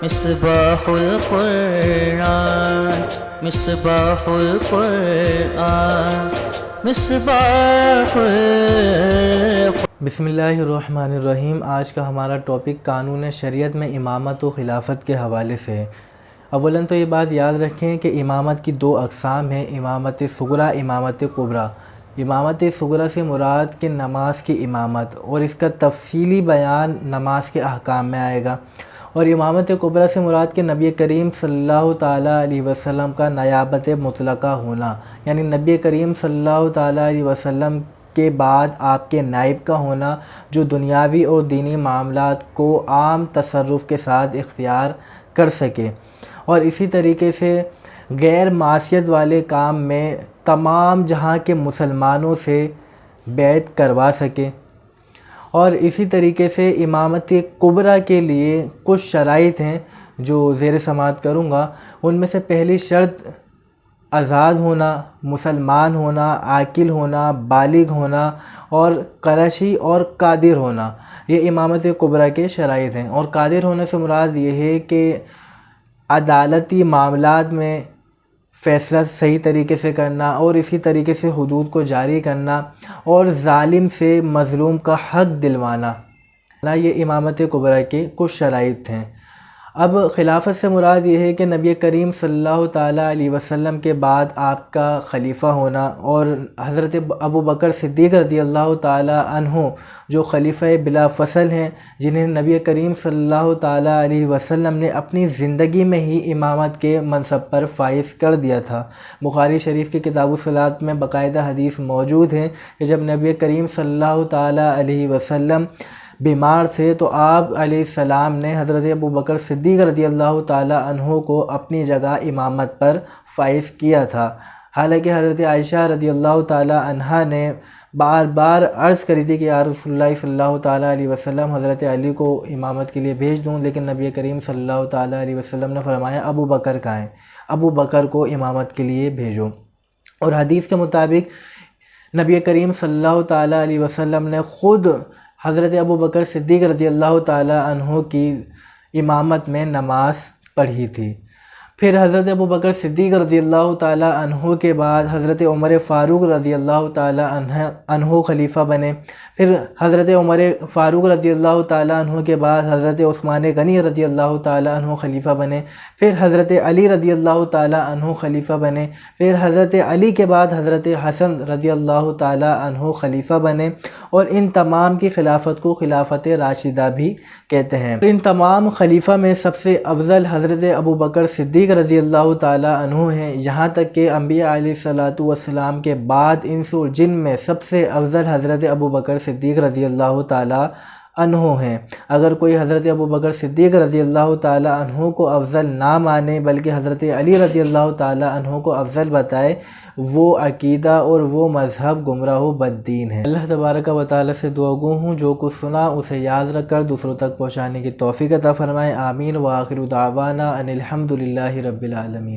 مصباح القرآن مصباح القرآن مصباح بسم اللہ الرحمن الرحیم۔ آج کا ہمارا ٹاپک قانون شریعت میں امامت و خلافت کے حوالے سے ہے۔ اولاً تو یہ بات یاد رکھیں کہ امامت کی دو اقسام ہیں، امامت صغریٰ، امامت کبریٰ۔ امامت صغریٰ سے مراد کہ نماز کی امامت، اور اس کا تفصیلی بیان نماز کے احکام میں آئے گا، اور امامت کبریٰ سے مراد کہ نبی کریم صلی اللہ تعالیٰ علیہ وسلم کا نیابت مطلقہ ہونا، یعنی نبی کریم صلی اللہ تعالیٰ علیہ وسلم کے بعد آپ کے نائب کا ہونا، جو دنیاوی اور دینی معاملات کو عام تصرف کے ساتھ اختیار کر سکے، اور اسی طریقے سے غیر معصیت والے کام میں تمام جہاں کے مسلمانوں سے بیعت کروا سکے۔ اور اسی طریقے سے امامت کبریٰ کے لیے کچھ شرائط ہیں جو زیر سماعت کروں گا۔ ان میں سے پہلی شرط آزاد ہونا، مسلمان ہونا، عاقل ہونا، بالغ ہونا، اور قریشی اور قادر ہونا، یہ امامت کبریٰ کے شرائط ہیں۔ اور قادر ہونے سے مراد یہ ہے کہ عدالتی معاملات میں فیصلہ صحیح طریقے سے کرنا، اور اسی طریقے سے حدود کو جاری کرنا، اور ظالم سے مظلوم کا حق دلوانا، یہ امامت کبریٰ کے کچھ شرائط ہیں۔ اب خلافت سے مراد یہ ہے کہ نبی کریم صلی اللہ تعالیٰ علیہ وسلم کے بعد آپ کا خلیفہ ہونا، اور حضرت ابوبکر صدیق رضی اللہ تعالیٰ عنہ جو خلیفہ بلا فصل ہیں، جنہیں نبی کریم صلی اللہ تعالیٰ علیہ وسلم نے اپنی زندگی میں ہی امامت کے منصب پر فائز کر دیا تھا۔ بخاری شریف کی کتاب الصلاۃ میں باقاعدہ حدیث موجود ہے کہ جب نبی کریم صلی اللہ تعالیٰ علیہ وسلم بیمار تھے تو آپ علیہ السلام نے حضرت ابوبکر صدیق رضی اللہ تعالیٰ عنہ کو اپنی جگہ امامت پر فائز کیا تھا۔ حالانکہ حضرت عائشہ رضی اللہ تعالیٰ عنہا نے بار بار عرض کری تھی کہ یا رسول اللہ صلی اللہ تعالیٰ علیہ وسلم حضرت علی کو امامت کے لیے بھیج دوں، لیکن نبی کریم صلی اللہ تعالیٰ علیہ وسلم نے فرمایا ابوبکر کہاں ہیں، ابوبکر کو امامت کے لیے بھیجو۔ اور حدیث کے مطابق نبی کریم صلی اللہ تعالیٰ علیہ وسلم نے خود حضرت ابوبکر صدیق رضی اللہ تعالیٰ عنہ کی امامت میں نماز پڑھی تھی۔ پھر حضرت ابوبکر صدیق رضی اللہ تعالیٰ عنہ کے بعد حضرت عمر فاروق رضی اللہ تعالیٰ عنہ خلیفہ بنے۔ پھر حضرت عمر فاروق رضی اللہ تعالیٰ عنہ کے بعد حضرت عثمان غنی رضی اللہ تعالیٰ عنہ خلیفہ بنے۔ پھر حضرت علی رضی اللہ تعالیٰ عنہ خلیفہ بنے۔ پھر حضرت علی کے بعد حضرت حسن رضی اللہ تعالیٰ عنہ خلیفہ بنے، اور ان تمام کی خلافت کو خلافت راشدہ بھی کہتے ہیں۔ ان تمام خلیفہ میں سب سے افضل حضرت ابوبکر صدیق رضی اللہ تعالیٰ عنہ ہیں، یہاں تک کہ انبیاء علیہ الصلوۃ والسلام کے بعد انس و جن میں سب سے افضل حضرت ابوبکر صدیق رضی اللہ تعالیٰ عنہ ہیں۔ اگر کوئی حضرت ابوبکر صدیق رضی اللہ تعالیٰ عنہ کو افضل نہ مانے بلکہ حضرت علی رضی اللہ تعالیٰ عنہ کو افضل بتائے، وہ عقیدہ اور وہ مذہب گمراہ و بددین ہے۔ اللہ تبارک و تعالیٰ سے دعا گو ہوں جو کچھ سنا اسے یاد رکھ کر دوسروں تک پہنچانے کی توفیق عطا فرمائے۔ آمین۔ وآخر دعوانا ان الحمد للہ رب العالمین۔